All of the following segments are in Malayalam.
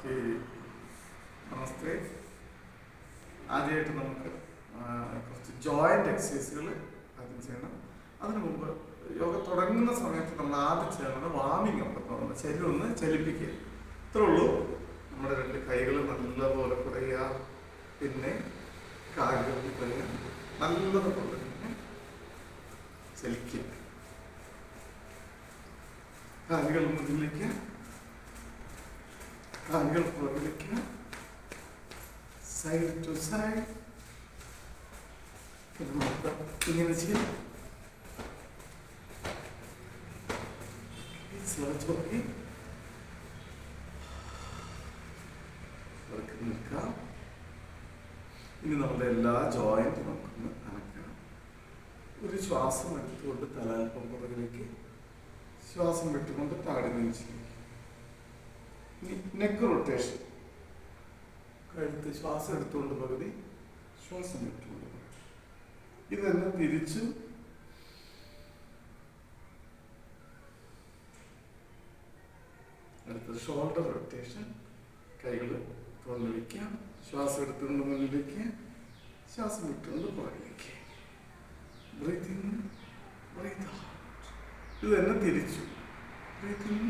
ഓക്കെ, നമസ്തേ. ആദ്യമായിട്ട് നമുക്ക് കുറച്ച് ജോയിൻ്റ് എക്സസൈസുകൾ ആദ്യം ചെയ്യണം. അതിനു മുമ്പ് യോഗ തുടങ്ങുന്ന സമയത്ത് നമ്മൾ ആദ്യം ചെയ്യേണ്ടത് വാമിങ് അപ്പ് എന്ന് പറയുന്നത് ശരീരം ഒന്ന് ചലിപ്പിക്കുക. ഇത്രേ ഉള്ളൂ. നമ്മുടെ രണ്ട് കൈകൾ നല്ലപോലെ കുറയുക, പിന്നെ കാലുകൾ കുറയുക, നല്ലതുപോലെ ചലിക്കുക, കാലുകൾ മുന്നിലേക്ക്, കാലുകൾ പുറകിലേക്ക്, സൈഡ് ടു സൈഡ്, ഇങ്ങനെ ചെയ്യാം. നിൽക്കാം. ഇനി നമ്മുടെ എല്ലാ ജോയിന്റും നമുക്കൊന്ന് അനക്കാം. ഒരു ശ്വാസം എടുത്തുകൊണ്ട് തലൽപ്പം പുറകിലേക്ക്, ശ്വാസം വിട്ടുകൊണ്ട് താടി നെഞ്ചിലേക്ക്. Neck rotation. കഴുത്ത് ശ്വാസം എടുത്തുകൊണ്ട് പകുതി, ശ്വാസം വിട്ടുകൊണ്ട് ഇതെല്ലാം തിരിച്ചു. അടുത്തത് ഷോൾഡർ റൊട്ടേഷൻ. കൈകൾ തുറന്നു വയ്ക്കാം, ശ്വാസം എടുത്തുകൊണ്ട് മുന്നിലേക്ക്, ശ്വാസം വിട്ടുകൊണ്ട് പുറകിലേക്ക്. Breathe in, breathe out. ഇത് തന്നെ തിരിച്ചു. Breathe in,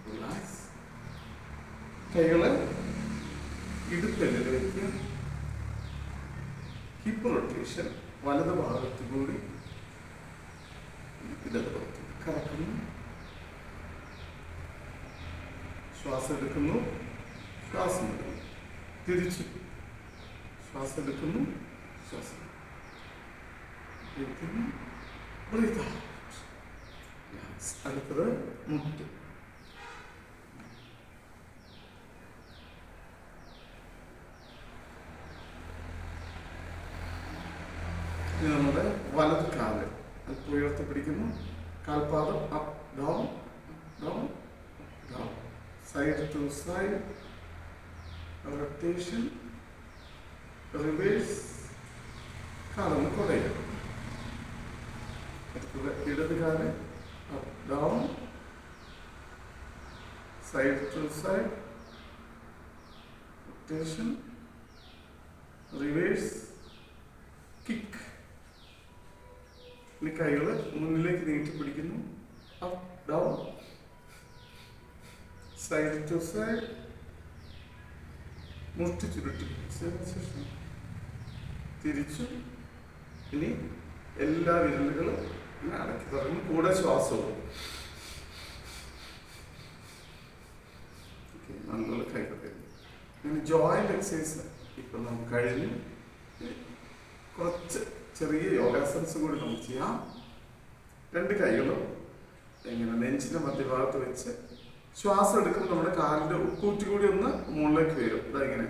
relax. കൈകള് ഇടുപ്പല്ലിൽ വയ്ക്കുക. Hip rotation. വലത് ഭാഗത്തു കൂടി ഇടത് ഭാഗത്ത് കറക്കുന്നു. ശ്വാസം എടുക്കുന്നു, ശ്വാസം എടുക്കുന്നു, തിരിച്ചു. ശ്വാസം എടുക്കുന്നു, ശ്വാസം എടുക്കുന്നു, ബ്രീത്ത് ഔട്ട്. അടുത്തത് മുട്ട്. ഇത് നമ്മുടെ വലത് കാല് അല്പം ഉയർത്തി പിടിക്കുന്നു. കാൽപാദം up down down down, side to side, rotation, reverse. കാലൊന്ന് കുറയുക. ഇടത് കാല് up down, side to side, rotation, reverse, kick. ഇനി കൈകൾ മുന്നിലേക്ക് നീട്ടി പിടിക്കുന്നു. Up down, side to side, മുട്ടി ചുരുട്ടി ശേഷം തിരിച്ചു. ഇനി എല്ലാ വിരലുകളും അടക്കി തുറന്നു, കൂടെ ശ്വാസവും. നല്ലപോലെ കൈകൾ. ഇനി ജോയിന്റ് എക്സസൈസ് ഇപ്പം നമുക്ക് കഴിഞ്ഞു. കുറച്ച് ചെറിയ യോഗാസൻസ് കൂടി നമുക്ക് ചെയ്യാം. രണ്ട് കൈകളും ഇങ്ങനെ നെഞ്ചിന്റെ മധ്യഭാഗത്ത് വെച്ച് ശ്വാസം എടുക്കുമ്പോൾ നമ്മുടെ കാലിന്റെ ഉപ്പൂറ്റി കൂടി ഒന്ന് മുകളിലേക്ക് വരും. ഇതാ ഇങ്ങനെ.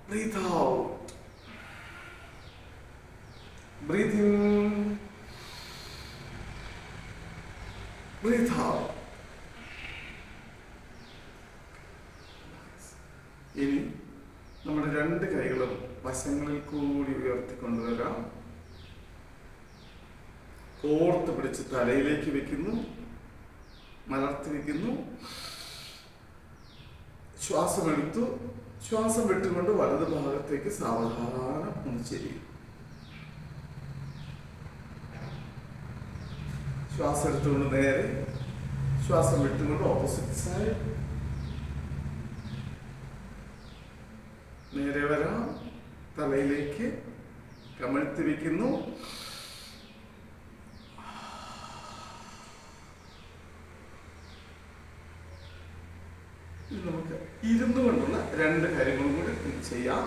Breathe out, breathe in, breathe out. ഇനി നമ്മുടെ രണ്ട് കൈകളും വശങ്ങളിൽ കൂടി ഉയർത്തിക്കൊണ്ടുവരാം. കോർത്ത് പിടിച്ച് തലയിലേക്ക് വെക്കുന്നു, മലർത്തി വെക്കുന്നു. ശ്വാസം എടുത്തു, ശ്വാസം വിട്ടുകൊണ്ട് വലത് ഭാഗത്തേക്ക് സാവധാനം ഒന്ന് ചെരിയും. ശ്വാസം എടുത്തുകൊണ്ട് നേരെ, ശ്വാസം വിട്ടുകൊണ്ട് ഓപ്പോസിറ്റ് സൈഡ്. നേരെ വരാം, തലയിലേക്ക് കമഴ്ത്തി വയ്ക്കുന്നു. നമുക്ക് ഇരുന്നു കൊണ്ടുള്ള രണ്ട് കാര്യങ്ങളും കൂടി ചെയ്യാം.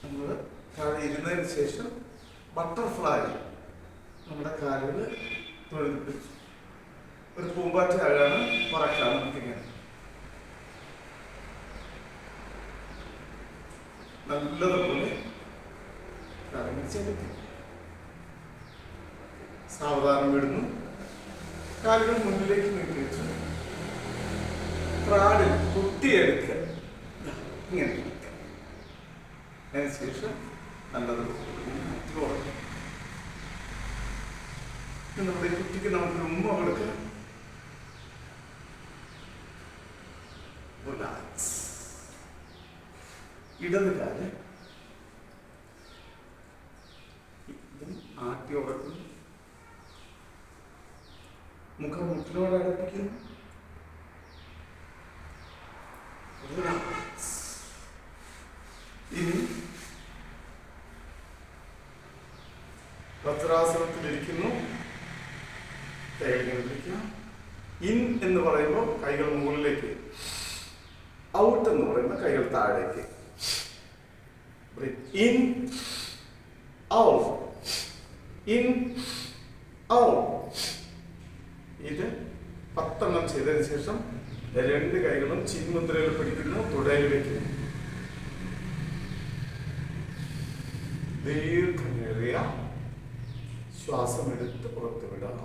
നമ്മൾ താഴെ ഇരുന്നതിന് ശേഷം ബട്ടർഫ്ലൈ നമ്മുടെ കാലുകൾ തൊഴിൽ പിടിച്ചു ഒരു പൂമ്പാറ്റയാണ് പറക്കാം. നമുക്കിങ്ങനെ നല്ലതുപോലെ കറങ്ങിച്ചെടുക്കും. സാവധാനം വിടുന്നു. കാലുകൾ മുന്നിലേക്ക് നീട്ടി വെച്ചു. പ്രാടിൽ കുട്ടിയെടുക്കുക. ഇങ്ങനെ അതിനുശേഷം നല്ലത് നമ്മുടെ കുട്ടിക്ക് നമുക്ക് ഉമ്മ കൊടുക്കുക. ഇടത് കാല് ആട്ടി ഉറക്കുന്നു, മുഖം മുട്ടിനോട് അടുപ്പിക്കുന്നു. ഇനി വജ്രാസനത്തിലിരിക്കുന്നു. കൈകൾ പിടിക്കാം. ഇൻ എന്ന് പറയുമ്പോൾ കൈകൾ മുകളിലേക്ക്, ഔട്ട് എന്ന് പറയുമ്പോൾ കൈകൾ താഴേക്ക്. In out, in out. ഇത് 10 എണ്ണം ചെയ്തതിനു ശേഷം 2 കൈകളും ചിന്മുദ്രയിൽ പിടിക്കുന്നു, തുടയിൽ വയ്ക്കുന്നു. ദീർഘമേറിയ ശ്വാസം എടുത്ത് പുറത്തു വിടാം.